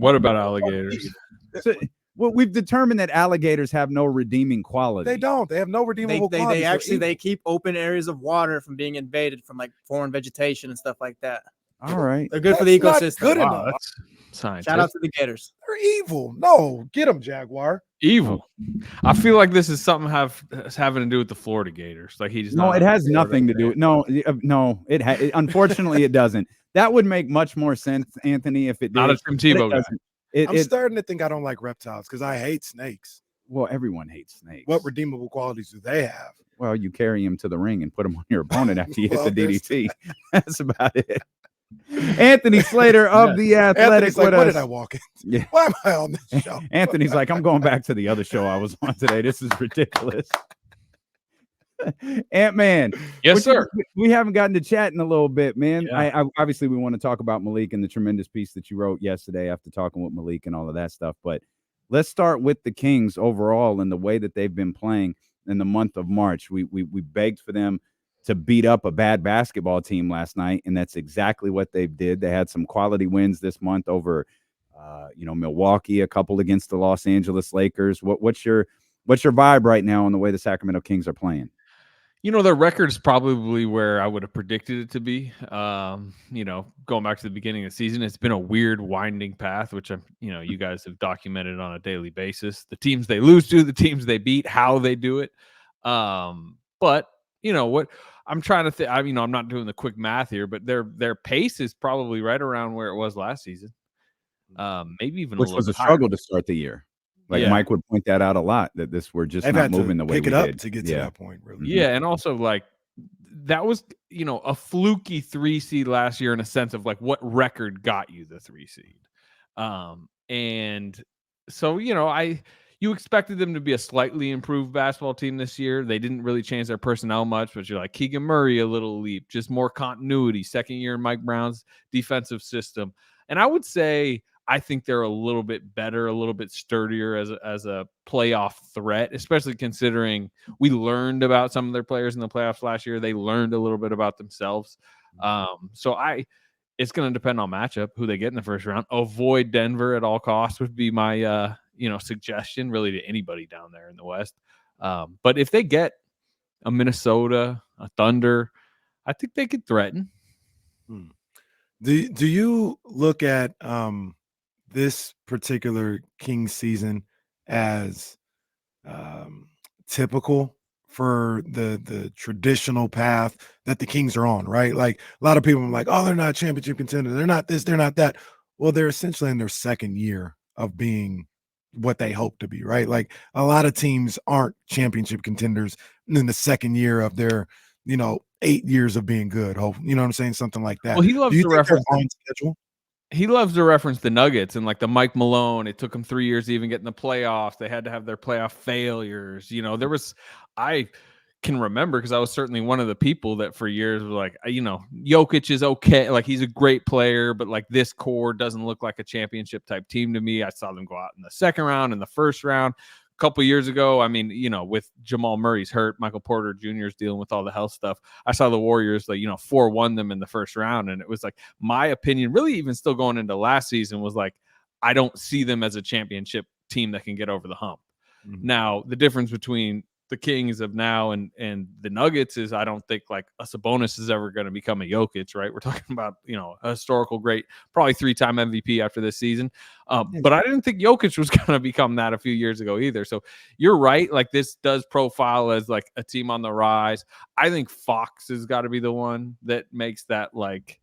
What about alligators? So, well, we've determined that alligators have no redeeming quality. They don't. They have no redeemable quality. They keep open areas of water from being invaded from like foreign vegetation and stuff like that. All right. They're good for the ecosystem. Good Wow, enough. that's scientific. Shout out to the gators. They're evil. No, get them, Jaguar. Evil. I feel like this is something having to do with the Florida Gators. Like he's no, not it has nothing to do with it unfortunately it doesn't. That would make much more sense, Anthony, if it did. Not a Tim Tebow guy. I'm starting to think I don't like reptiles because I hate snakes. Well, everyone hates snakes. What redeemable qualities do they have? Well, you carry him to the ring and put him on your opponent after you hit the DDT. That's about it. Anthony Slater of The Athletic with us. What did I walk in? Yeah. Why am I on this show? Anthony's like, I'm going back to the other show I was on today. This is ridiculous. Ant-Man. Yes, sir. We haven't gotten to chat in a little bit, man. Yeah. I obviously we want to talk about Malik and the tremendous piece that you wrote yesterday after talking with Malik and all of that stuff. But let's start with the Kings overall and the way that they've been playing in the month of March. We begged for them to beat up a bad basketball team last night, and that's exactly what they did. They had some quality wins this month over, Milwaukee, a couple against the Los Angeles Lakers. What's your vibe right now on the way the Sacramento Kings are playing? Their record is probably where I would have predicted it to be. Going back to the beginning of the season, it's been a weird winding path, which you guys have documented on a daily basis. The teams they lose to, the teams they beat, how they do it. But you know what? I'm trying to think. I'm not doing the quick math here, but their pace is probably right around where it was last season. Maybe even which was a struggle to start the year. Like Mike would point that out a lot, that we're just not moving the way we did to get to that point. Really. Yeah, and also like that was a fluky 3 seed last year in a sense of like what record got you the 3 seed, and so you expected them to be a slightly improved basketball team this year. They didn't really change their personnel much, but you're like Keegan Murray a little leap, just more continuity. Second year in Mike Brown's defensive system, and I would say I think they're a little bit better, a little bit sturdier as a playoff threat, especially considering we learned about some of their players in the playoffs last year. They learned a little bit about themselves. It's going to depend on matchup, who they get in the first round. Avoid Denver at all costs would be my suggestion really to anybody down there in the West. But if they get a Minnesota, a Thunder, I think they could threaten. Do you look at this particular Kings season as typical for the traditional path that the Kings are on, right? Like a lot of people are like, oh, they're not a championship contender. They're not this, they're not that. Well, they're essentially in their second year of being what they hope to be, right? Like a lot of teams aren't championship contenders in the second year of their, 8 years of being good. Hope, you know what I'm saying? Something like that. Well, he loves to reference on schedule. He loves to reference the Nuggets and like the Mike Malone. It took them 3 years to even get in the playoffs. They had to have their playoff failures. I can remember because I was certainly one of the people that for years was like, Jokic is okay. Like he's a great player, but like this core doesn't look like a championship type team to me. I saw them go out in the second round and the first round. A couple of years ago, with Jamal Murray's hurt, Michael Porter Jr. is dealing with all the health stuff. I saw the Warriors 4-1 them in the first round, and it was like my opinion, really even still going into last season, was like I don't see them as a championship team that can get over the hump. Mm-hmm. Now the difference between the Kings of now and the Nuggets is I don't think like a Sabonis is ever going to become a Jokic, right? We're talking about, a historical great, probably 3-time MVP after this season. But I didn't think Jokic was going to become that a few years ago either. So you're right. Like this does profile as like a team on the rise. I think Fox has got to be the one that makes that like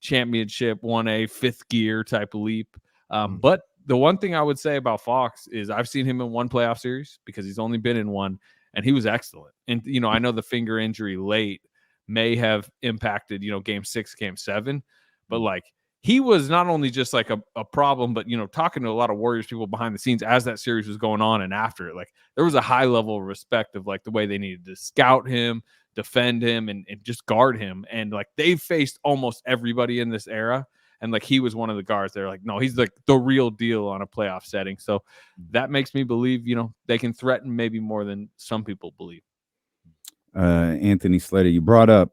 championship 1A fifth gear type leap. But the one thing I would say about Fox is I've seen him in one playoff series because he's only been in one. And he was excellent. And, I know the finger injury late may have impacted, game 6, game 7. But, like, he was not only just, like, a problem, but, talking to a lot of Warriors people behind the scenes as that series was going on and after it. Like, there was a high level of respect of, like, the way they needed to scout him, defend him, and just guard him. And, like, they've faced almost everybody in this era. And like he was one of the guards. They're like, no, he's like the real deal on a playoff setting. So that makes me believe, they can threaten maybe more than some people believe. Anthony Slater, you brought up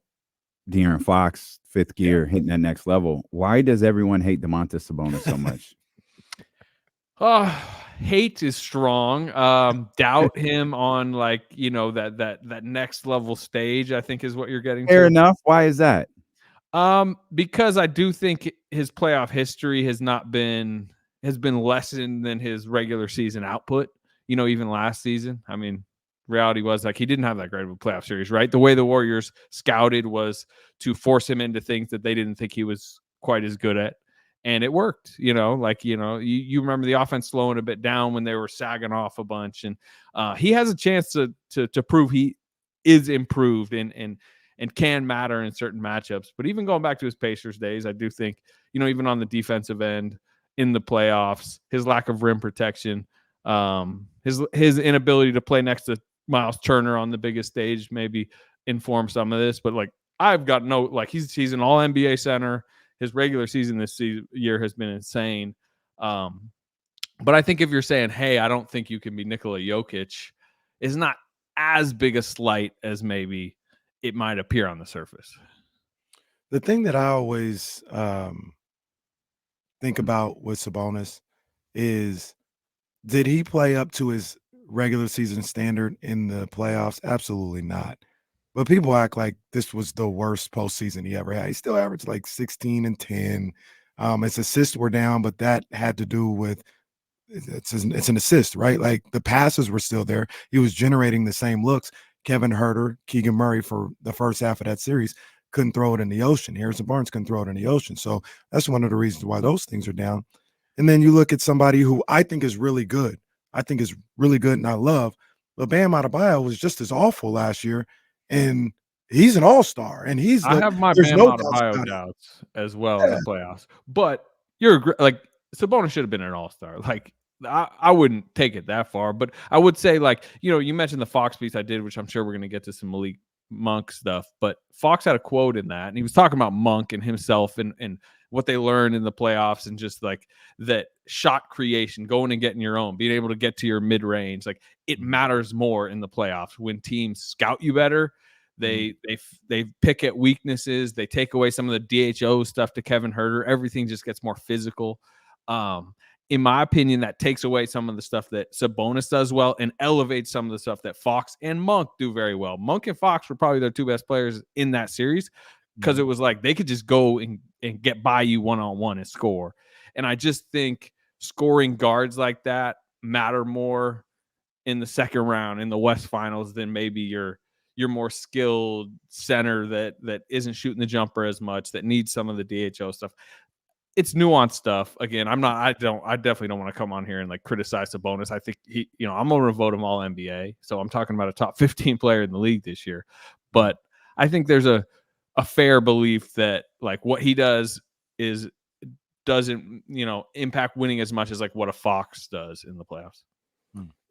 De'Aaron Fox, fifth gear, hitting that next level. Why does everyone hate Domantas Sabonis so much? Hate is strong. Doubt him on like, that next level stage, I think is what you're getting Fair to. enough. Why is that? Because I do think his playoff history has been lessened than his regular season output. Even last season. I mean, reality was like he didn't have that great of a playoff series, right? The way the Warriors scouted was to force him into things that they didn't think he was quite as good at. And it worked, you remember the offense slowing a bit down when they were sagging off a bunch. And he has a chance to prove he is improved and can matter in certain matchups. But even going back to his Pacers days, I do think, even on the defensive end in the playoffs, his lack of rim protection, his inability to play next to Miles Turner on the biggest stage maybe inform some of this. But like, I've got no, like, he's an all NBA center. His regular season this year has been insane. But I think if you're saying, hey, I don't think you can be Nikola Jokic, is not as big a slight as maybe it might appear on the surface. The thing that I always think about with Sabonis is, did he play up to his regular season standard in the playoffs? Absolutely not. But people act like this was the worst postseason he ever had. He still averaged like 16 and 10. His assists were down, but that had to do with it's an assist, right? Like the passes were still there. He was generating the same looks. Kevin Huerter, Keegan Murray for the first half of that series couldn't throw it in the ocean. Harrison Barnes couldn't throw it in the ocean. So that's one of the reasons why those things are down. And then you look at somebody who I think is really good. And I love, but Bam Adebayo was just as awful last year. And he's an all-star, and I have my Bam Adebayo doubts as well in the playoffs. But like, Sabonis should have been an all-star. Like, I wouldn't take it that far, but I would say, like, you mentioned the Fox piece I did, which I'm sure we're going to get to some Malik Monk stuff, but Fox had a quote in that, and he was talking about Monk and himself and what they learned in the playoffs, and just like that shot creation, going and getting your own, being able to get to your mid-range. Like, it matters more in the playoffs when teams scout you better. They pick at weaknesses. They take away some of the DHO stuff to Kevin Huerter. Everything just gets more physical. In my opinion, that takes away some of the stuff that Sabonis does well and elevates some of the stuff that Fox and Monk do very well. Monk and Fox were probably their two best players in that series, because it was like they could just go and get by you one-on-one and score. And I just think scoring guards like that matter more in the second round in the West Finals than maybe your more skilled center that isn't shooting the jumper as much, that needs some of the DHO stuff. It's nuanced stuff. Again, I definitely don't want to come on here and like criticize Sabonis. I think I'm going to vote him all NBA. So I'm talking about a top 15 player in the league this year. But I think there's a fair belief that like what he does doesn't impact winning as much as like what a Fox does in the playoffs.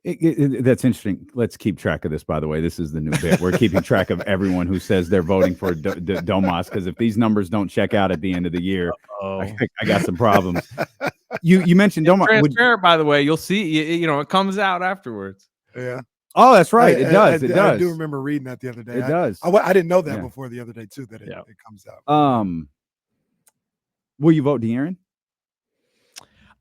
That's interesting. Let's keep track of this, by the way. This is the new bit. We're keeping track of everyone who says they're voting for Domas, because if these numbers don't check out at the end of the year, I got some problems. You mentioned Domas. Transparent, by the way. You'll see, it comes out afterwards. Yeah. Oh, that's right. It does. I do remember reading that the other day. It does. I didn't know that before the other day, too, that it comes out. Will you vote De'Aaron?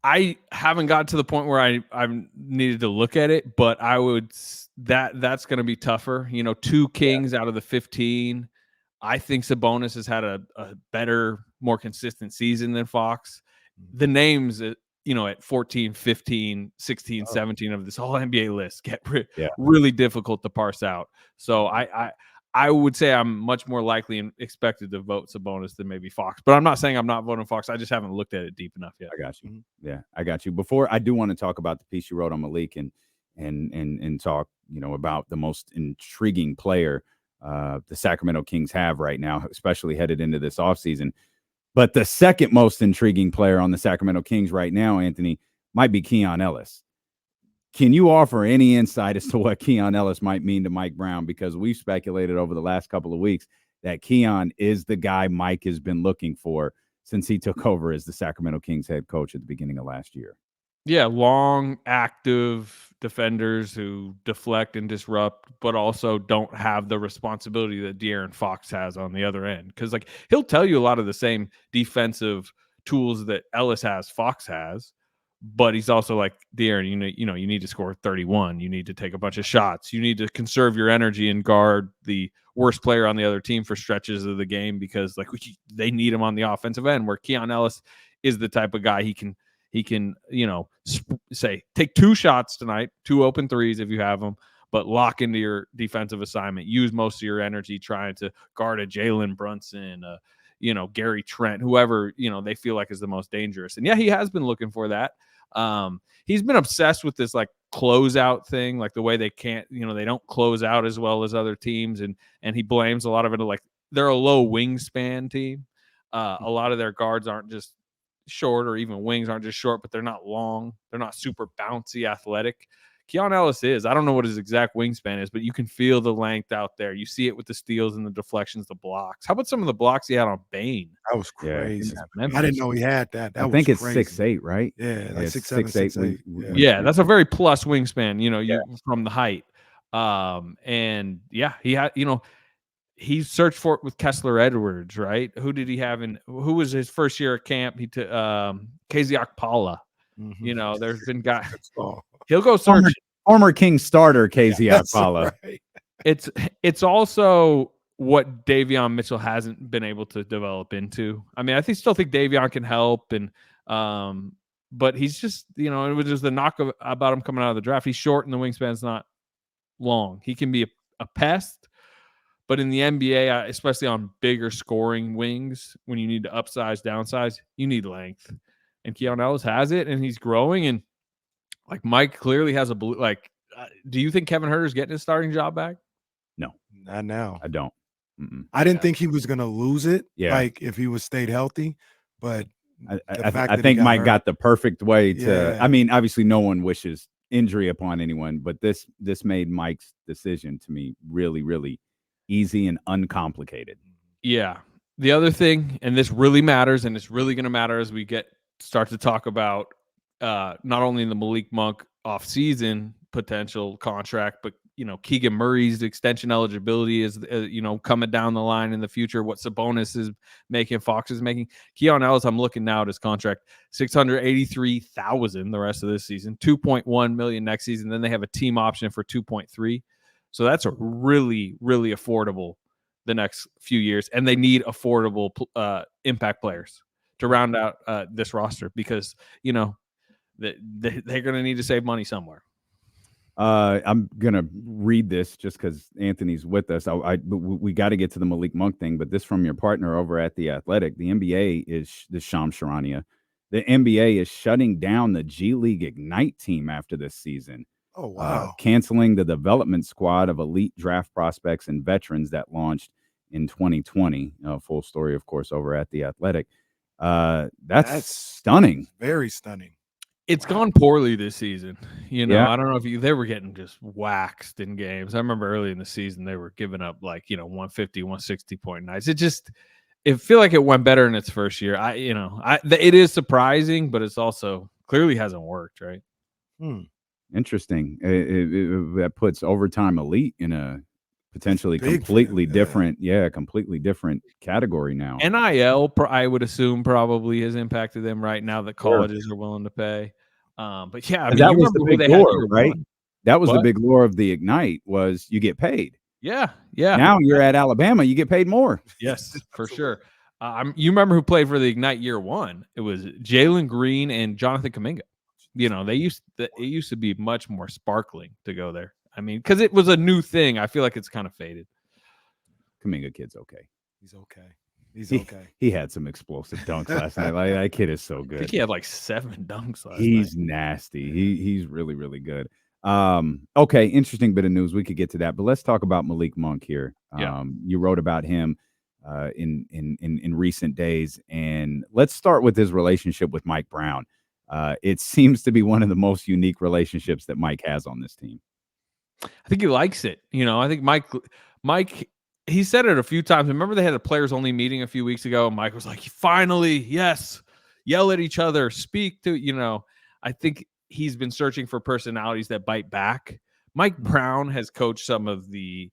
I haven't got to the point where I've needed to look at it, but I would that's going to be tougher. 2 Kings out of the 15. I think Sabonis has had a better, more consistent season than Fox. The names at 14, 15, 16, 17 of this whole NBA list get really difficult to parse out. So I would say I'm much more likely and expected to vote Sabonis than maybe Fox. But I'm not saying I'm not voting Fox. I just haven't looked at it deep enough yet. I got you. Yeah, I got you. Before, I do want to talk about the piece you wrote on Malik and talk, about the most intriguing player the Sacramento Kings have right now, especially headed into this offseason. But the second most intriguing player on the Sacramento Kings right now, Anthony, might be Keon Ellis. Can you offer any insight as to what Keon Ellis might mean to Mike Brown? Because we've speculated over the last couple of weeks that Keon is the guy Mike has been looking for since he took over as the Sacramento Kings head coach at the beginning of last year. Yeah, long, active defenders who deflect and disrupt, but also don't have the responsibility that De'Aaron Fox has on the other end. Because like he'll tell you a lot of the same defensive tools that Ellis has, Fox has, but he's also like, De'Aaron, you need to score 31. You need to take a bunch of shots. You need to conserve your energy and guard the worst player on the other team for stretches of the game because like they need him on the offensive end. Where Keon Ellis is the type of guy he can say take 2 shots tonight, 2 open threes if you have them, but lock into your defensive assignment. Use most of your energy trying to guard a Jalen Brunson, Gary Trent, whoever they feel like is the most dangerous. And yeah, he has been looking for that. He's been obsessed with this like closeout thing, like the way they can't, they don't close out as well as other teams, and he blames a lot of it like they're a low wingspan team. A lot of their guards aren't just short, or even wings aren't just short, but they're not long. They're not super bouncy, athletic. Keon Ellis is. I don't know what his exact wingspan is, but you can feel the length out there. You see it with the steals and the deflections, the blocks. How about some of the blocks he had on Bane? That was crazy. Yeah. I didn't know he had that. I think it's 6'8", right? Yeah, like 6'7", 6'8". Yeah, that's a very plus wingspan, from the height. And yeah, he had, he searched for it with Kessler Edwards, right? Who did he have who was his first year at camp? He took KZ Okpala. Mm-hmm. There's been guys. He'll go search. Former King starter KZ Okpala. Right. It's also what Davion Mitchell hasn't been able to develop into. I mean, still think Davion can help, and but he's just it was just the knock about him coming out of the draft. He's short and the wingspan's not long. He can be a pest, but in the NBA, especially on bigger scoring wings, when you need to upsize, downsize, you need length. And Keon Ellis has it, and he's growing. And like Mike clearly has do you think Kevin Huerter's getting his starting job back? No, not now. I don't. I didn't think he was going to lose it. Yeah. Like if he was stayed healthy, but I think Mike got the perfect way to. Yeah. I mean, obviously, no one wishes injury upon anyone, but this made Mike's decision to me really, really easy and uncomplicated. Yeah. The other thing, and this really matters, and it's really going to matter as we start to talk about not only the Malik Monk offseason potential contract, but Keegan Murray's extension eligibility is coming down the line in the future. What Sabonis is making, Fox is making. Keon Ellis, I'm looking now at his contract, $683,000 the rest of this season, $2.1 million next season. Then they have a team option for $2.3. So that's a really, really affordable the next few years, and they need affordable impact players to round out this roster because they're going to need to save money somewhere. I'm gonna read this just because Anthony's with us. We got to get to the Malik Monk thing, but this from your partner over at The Athletic. The NBA is the Shams Charania. The NBA is shutting down the G League Ignite team after this season. Oh wow! Canceling the development squad of elite draft prospects and veterans that launched in 2020. Full story, of course, over at The Athletic. That's stunning. Very stunning. It's gone poorly this season. Yeah. I don't know if they were getting just waxed in games. I remember early in the season, they were giving up 150, 160 point nights. It feel like it went better in its first year. It is surprising, but it's also clearly hasn't worked, right? Interesting. That puts Overtime Elite in a potentially completely different category now. NIL, I would assume, probably has impacted them right now that colleges are willing to pay. But yeah, that was the big lure, right? That was the big lure of the Ignite was you get paid. Yeah. Now you're at Alabama, you get paid more. Yes, for sure. You remember who played for the Ignite year one? It was Jalen Green and Jonathan Kuminga. It used to be much more sparkling to go there. I mean, because it was a new thing. I feel like it's kind of faded. Kuminga kid's okay. He's okay. He had some explosive dunks last night. That kid is so good. I think he had 7 dunks last night. He's nasty. He's really, really good. Okay, interesting bit of news. We could get to that, but let's talk about Malik Monk here. You wrote about him in recent days, and let's start with his relationship with Mike Brown. It seems to be one of the most unique relationships that Mike has on this team. I think he likes it. I think Mike, he said it a few times. Remember they had a players only meeting a few weeks ago. And Mike was like, finally, yes, yell at each other, speak to, I think he's been searching for personalities that bite back. Mike Brown has coached some of the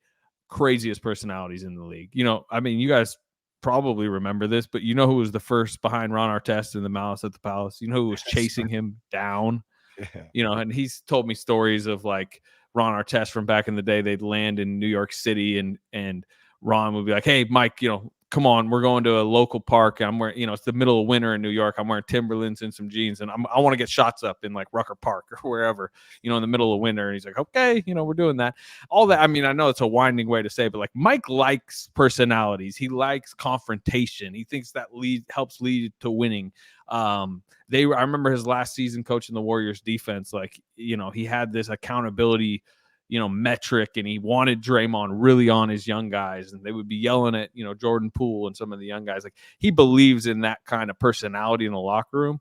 craziest personalities in the league. I mean, you guys probably remember this, but you know who was the first behind Ron Artest in the Malice at the Palace? You know who was chasing him down? Yeah. You know, and he's told me stories of like Ron Artest from back in the day. They'd land in New York City, and Ron would be like, "Hey, Mike, you know, come on, we're going to a local park. I'm wearing, you know, it's the middle of winter in New York. I'm wearing Timberlands and some jeans, and I want to get shots up in like Rucker Park or wherever, you know, in the middle of winter." And he's like, "Okay, you know, we're doing that." All that. I mean, I know it's a winding way to say, but like Mike likes personalities. He likes confrontation. He thinks that helps lead to winning. I remember his last season coaching the Warriors defense. Like, you know, he had this accountability, you know, metric, and he wanted Draymond really on his young guys, and they would be yelling at, you know, Jordan Poole and some of the young guys. Like, he believes in that kind of personality in the locker room.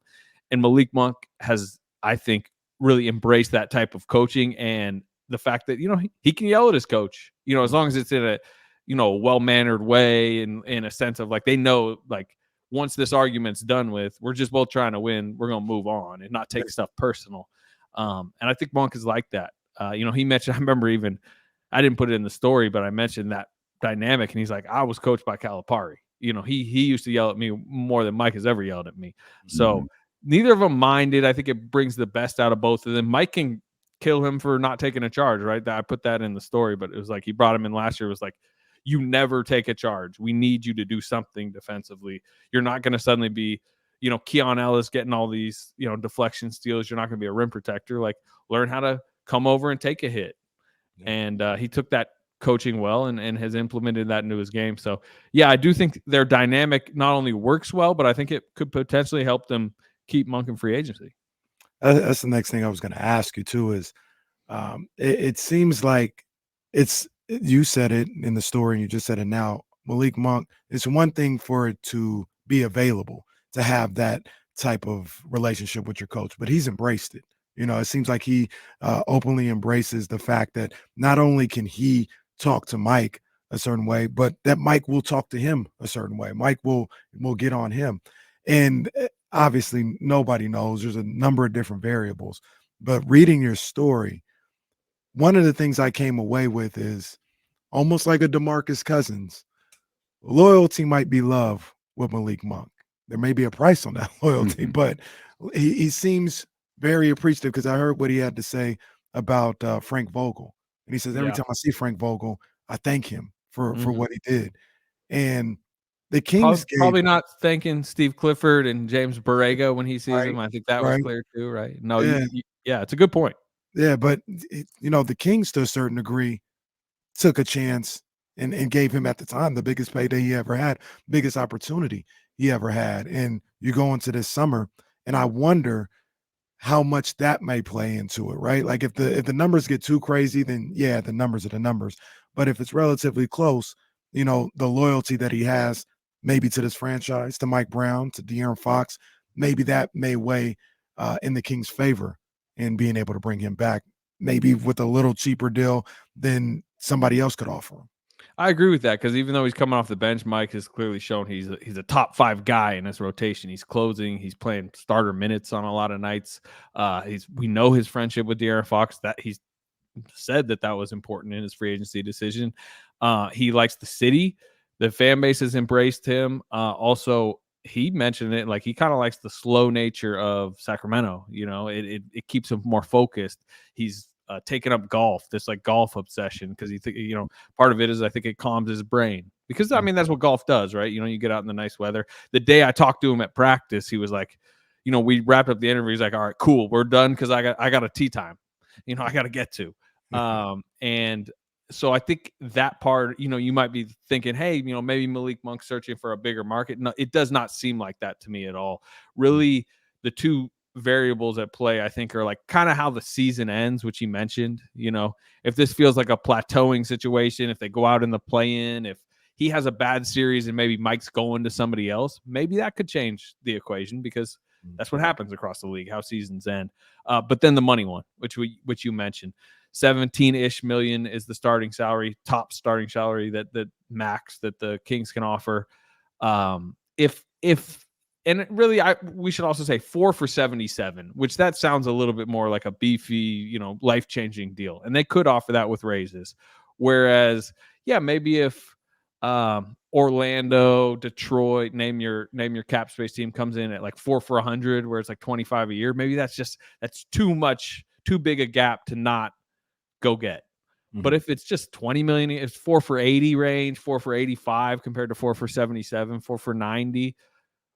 And Malik Monk has, I think, really embraced that type of coaching, and the fact that, you know, he can yell at his coach, you know, as long as it's in a, you know, well-mannered way, and in a sense of like, they know, like, once this argument's done with, we're just both trying to win, we're going to move on and not take stuff personal. And I think Monk is like that. You know, he mentioned, I remember even, I didn't put it in the story, but I mentioned that dynamic, and he's like, I was coached by Calipari. You know, he used to yell at me more than Mike has ever yelled at me. So neither of them minded. I think it brings the best out of both of them. Mike can kill him for not taking a charge, right? I put that in the story, but it was like, he brought him in last year. It was like, you never take a charge. We need you to do something defensively. You're not going to suddenly be, you know, Keon Ellis getting all these, you know, deflection steals. You're not going to be a rim protector. Like, learn how to come over and take a hit. Yeah. And he took that coaching well, and has implemented that into his game. So, yeah, I do think their dynamic not only works well, but I think it could potentially help them keep Monk in free agency. That's the next thing I was going to ask you too is it seems like you said it in the story and you just said it now. Malik Monk, it's one thing for it to be available, to have that type of relationship with your coach, but he's embraced it. You know, it seems like he openly embraces the fact that not only can he talk to Mike a certain way, but that Mike will talk to him a certain way. Mike will get on him. And obviously nobody knows. There's a number of different variables. But reading your story, one of the things I came away with is almost like a DeMarcus Cousins. Loyalty might be love with Malik Monk. There may be a price on that loyalty, but he seems very appreciative, because I heard what he had to say about Frank Vogel. And he says, every time I see Frank Vogel, I thank him for what he did. And the Kings probably not thanking Steve Clifford and James Borrego when he sees him. I think that was clear too, right? No, yeah, it's a good point. Yeah, but you know, the Kings to a certain degree took a chance and gave him at the time the biggest payday he ever had, biggest opportunity he ever had. And you go into this summer, and I wonder how much that may play into it, right? Like if the numbers get too crazy, then yeah, the numbers are the numbers. But if it's relatively close, you know, the loyalty that he has maybe to this franchise, to Mike Brown, to De'Aaron Fox, maybe that may weigh in the Kings' favor in being able to bring him back, maybe with a little cheaper deal than somebody else could offer him. I agree with that, because even though he's coming off the bench, Mike has clearly shown he's a top 5 guy in his rotation. He's closing. He's playing starter minutes on a lot of nights. We know his friendship with De'Aaron Fox, that he's said that was important in his free agency decision. He likes the city. The fan base has embraced him. Also, he mentioned it, like he kind of likes the slow nature of Sacramento. You know, it keeps him more focused. He's taking up golf, this like golf obsession, because you know, part of it is I think it calms his brain, because I mean that's what golf does, right? You know, you get out in the nice weather. The day I talked to him at practice, he was like, you know, we wrapped up the interview. He's like, all right, cool, we're done, because I got a tee time, you know, I got to get to. And so I think that part, you know, you might be thinking, hey, you know, maybe Malik Monk searching for a bigger market. No, it does not seem like that to me at all. Really, the two variables at play, I think, are like kind of how the season ends, which you mentioned. You know, if this feels like a plateauing situation, if they go out in the play-in, if he has a bad series and maybe Mike's going to somebody else, maybe that could change the equation, because that's what happens across the league, how seasons end. But then the money one, which you mentioned, 17-ish million is the starting salary, top starting salary that max that the Kings can offer. And really, we should also say 4 for 77, which that sounds a little bit more like a beefy, you know, life-changing deal. And they could offer that with raises. Whereas, yeah, maybe if, or Orlando, Detroit, name your cap space team comes in at like 4 for 100, where it's like 25 a year. Maybe that's too big a gap to not go get. But if it's just 20 million, it's 4 for 80 range, 4 for 85 compared to 4 for 77, 4 for 90.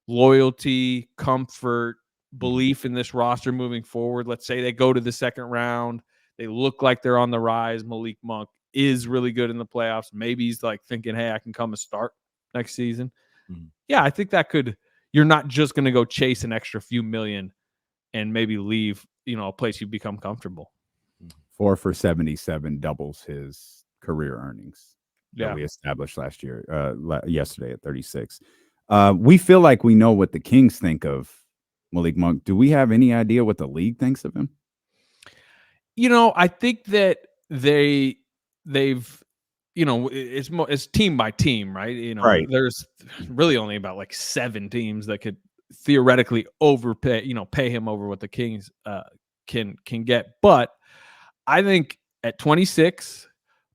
Loyalty, comfort, belief in this roster moving forward. Let's say they go to the second round. They look like they're on the rise. Malik Monk is really good in the playoffs. Maybe he's like thinking, hey, I can come and start next season. Yeah, I think that you're not just going to go chase an extra few million and maybe leave, a place you become comfortable. 4 for 77 doubles his career earnings that we established yesterday at 36. We feel like we know what the Kings think of Malik Monk. Do we have any idea what the league thinks of him? I think that they've, it's team by team, right? Right. There's really only about like 7 teams that could theoretically overpay, pay him over what the Kings can get. But I think at 26,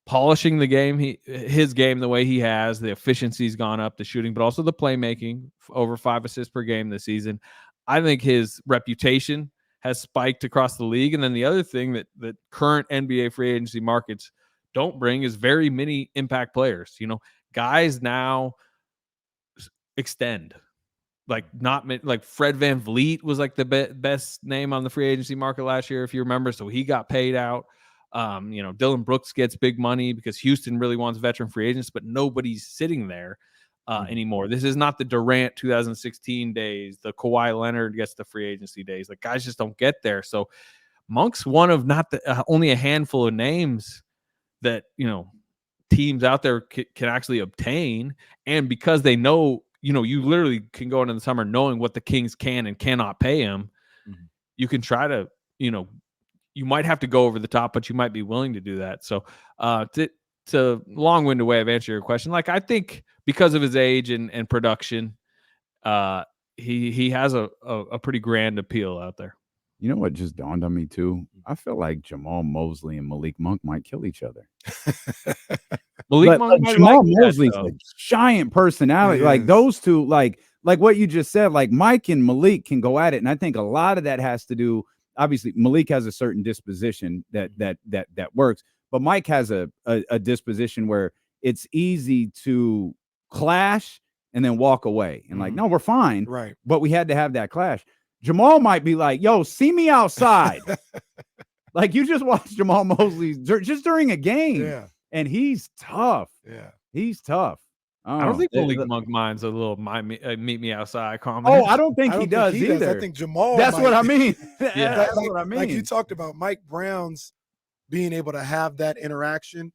polishing the game, his game the way he has, the efficiency's gone up, the shooting, but also the playmaking, over 5 assists per game this season. I think his reputation has spiked across the league. And then the other thing that current NBA free agency markets don't bring is very many impact players. Guys now extend. Like Fred VanVleet was like the best name on the free agency market last year, if you remember. So he got paid out. Dylan Brooks gets big money because Houston really wants veteran free agents, but nobody's sitting there anymore. This is not the Durant 2016 days. The Kawhi Leonard gets the free agency days. Like, guys just don't get there. So Monk's one of only a handful of names that teams out there can actually obtain, and because they know. You literally can go into the summer knowing what the Kings can and cannot pay him. You can try to, you might have to go over the top, but you might be willing to do that. So it's a long-winded way of answering your question. Like, I think because of his age and production, he has a pretty grand appeal out there. You know what just dawned on me too? I feel like Jamal Mosley and Malik Monk might kill each other. Jamal Mosley's a giant personality. Like those two, like what you just said, like Mike and Malik can go at it. And I think a lot of that has to do, obviously Malik has a certain disposition that works, but Mike has a disposition where it's easy to clash and then walk away and like, no, we're fine. Right. But we had to have that clash. Jamal might be like, yo, see me outside. Like, you just watched Jamal Mosley just during a game. Yeah. And he's tough. Yeah. He's tough. I don't think Malik Monk minds a little meet me outside comment. Oh, I don't think he does either. I think Jamal. That's what I mean. Yeah, that's what I mean. Like you talked about Mike Brown's being able to have that interaction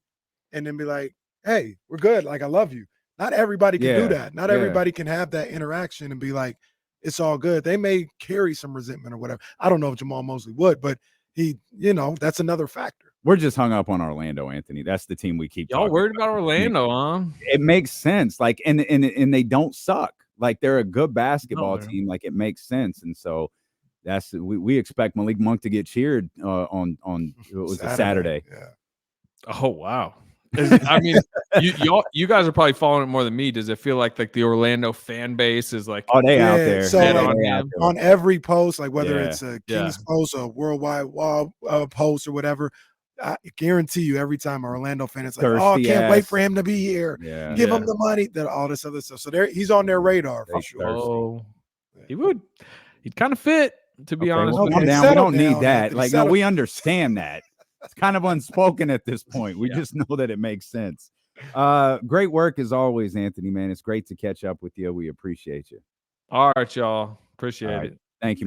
and then be like, hey, we're good. Like, I love you. Not everybody can do that. Not everybody can have that interaction and be like, it's all good. They may carry some resentment or whatever. I don't know if Jamal Mosley would, but he, that's another factor. We're just hung up on Orlando, Anthony. That's the team we keep. Y'all worried about Orlando, huh? It makes sense. Like, and they don't suck. Like, they're a good basketball team. Like, it makes sense. And so that's we expect Malik Monk to get cheered on Saturday. Yeah. Oh wow. I mean, you guys are probably following it more than me. Does it feel like the Orlando fan base is like, oh, they out there? So on every post, like whether it's a Kings post or a worldwide post or whatever, I guarantee you every time an Orlando fan is like, thirsty oh, I can't wait for him to be here. Yeah. Give him the money, that all this other stuff. So he's on their radar for sure. Oh, he'd kind of fit, to be honest. Well, calm down. We don't need that. Like, no, we understand that. It's kind of unspoken at this point. We just know that it makes sense. Great work as always, Anthony, man. It's great to catch up with you. We appreciate you. All right, y'all. Appreciate it. Thank you.